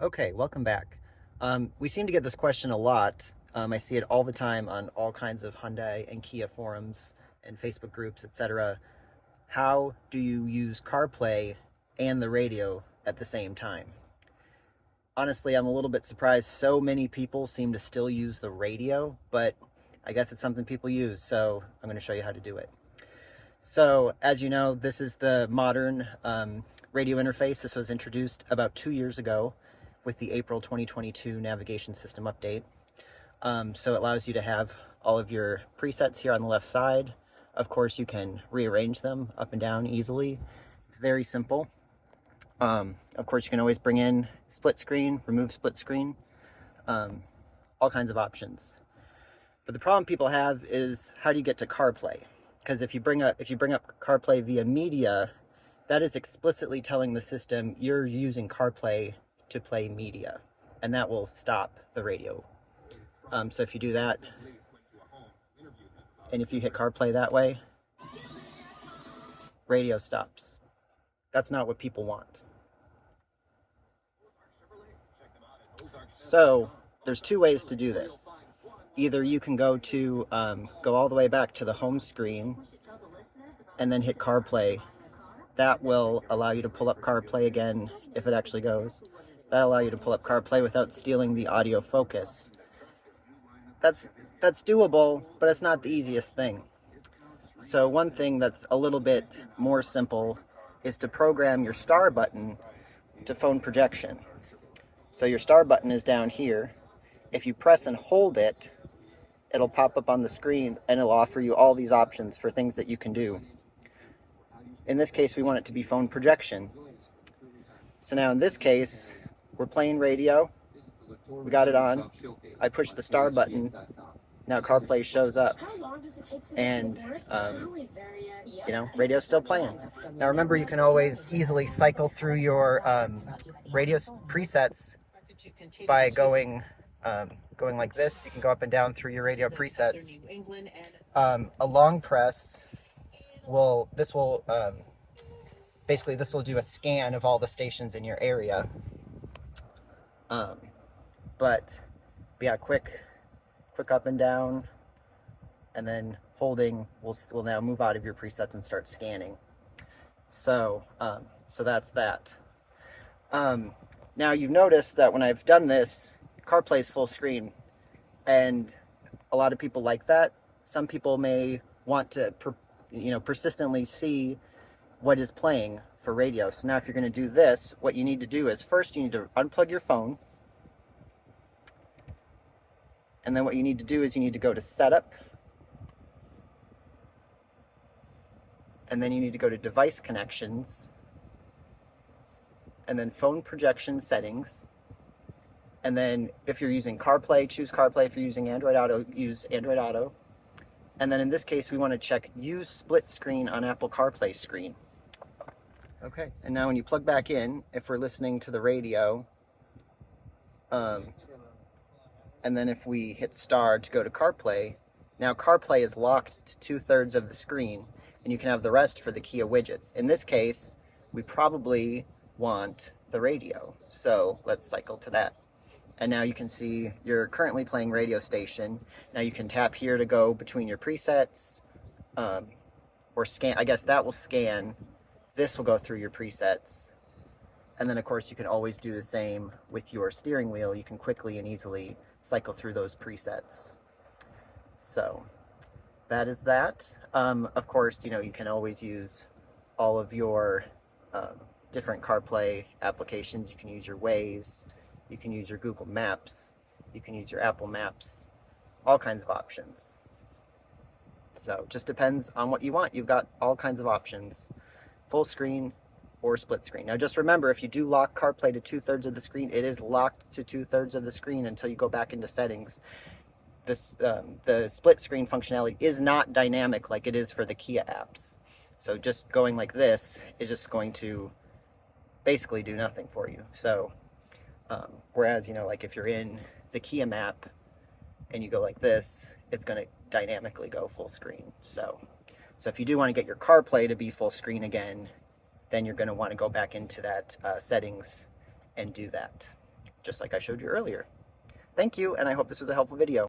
Okay, welcome back. We seem to get this question a lot. I see it all the time on all kinds of Hyundai and Kia forums and Facebook groups, etc. How do you use CarPlay and the radio at the same time? Honestly, I'm a little bit surprised so many people seem to still use the radio, but I guess it's something people use, so I'm going to show you how to do it. So, as you know, this is the modern radio interface. This was introduced about 2 years ago with the April 2022 navigation system update. So it allows you to have all of your presets here on the left side. Of course, you can rearrange them up and down easily. It's very simple. Of course, you can always bring in split screen, remove split screen, all kinds of options. But the problem people have is, how do you get to CarPlay? Because if you bring up CarPlay via media, that is explicitly telling the system you're using CarPlay to play media, and that will stop the radio. So if you do that, and if you hit CarPlay that way, radio stops. That's not what people want. So there's two ways to do this. Either you can go all the way back to the home screen and then hit CarPlay. That will allow you to pull up CarPlay again if it actually goes. That'll allow you to pull up CarPlay without stealing the audio focus. That's doable, but it's not the easiest thing. So one thing that's a little bit more simple is to program your star button to phone projection. So your star button is down here. If you press and hold it, it'll pop up on the screen and it'll offer you all these options for things that you can do. In this case, we want it to be phone projection. So now in this case, we're playing radio. We got it on. I push the star button. Now CarPlay shows up. And, radio's still playing. Now remember, you can always easily cycle through your radio presets by going like this. You can go up and down through your radio presets. A long press basically this will do a scan of all the stations in your area. But yeah, quick up and down, and then holding will now move out of your presets and start scanning. So that's that. Now you've noticed that when I've done this, CarPlay's full screen, and a lot of people like that. Some people may want to persistently see what is playing for radio. So now if you're going to do this, what you need to do is, first you need to unplug your phone, and then what you need to do is you need to go to Setup, and then you need to go to Device Connections, and then Phone Projection Settings, and then if you're using CarPlay, choose CarPlay. If you're using Android Auto, use Android Auto. And then in this case, we want to check Use Split Screen on Apple CarPlay screen. Okay, and now when you plug back in, if we're listening to the radio, and then if we hit star to go to CarPlay, now CarPlay is locked to 2/3 of the screen, and you can have the rest for the Kia widgets. In this case, we probably want the radio, so let's cycle to that. And now you can see you're currently playing radio station. Now you can tap here to go between your presets, or scan. I guess that will scan. This will go through your presets. And then of course you can always do the same with your steering wheel. You can quickly and easily cycle through those presets. So that is that. Of course, you can always use all of your different CarPlay applications. You can use your Waze. You can use your Google Maps, you can use your Apple Maps, all kinds of options. So it just depends on what you want. You've got all kinds of options, full screen or split screen. Now just remember, if you do lock CarPlay to 2/3 of the screen, it is locked to 2/3 of the screen until you go back into settings. The split screen functionality is not dynamic like it is for the Kia apps. So just going like this is just going to basically do nothing for you. So whereas, like if you're in the Kia map and you go like this, it's going to dynamically go full screen. So if you do want to get your CarPlay to be full screen again, then you're going to want to go back into that settings and do that. just like I showed you earlier. Thank you, and I hope this was a helpful video.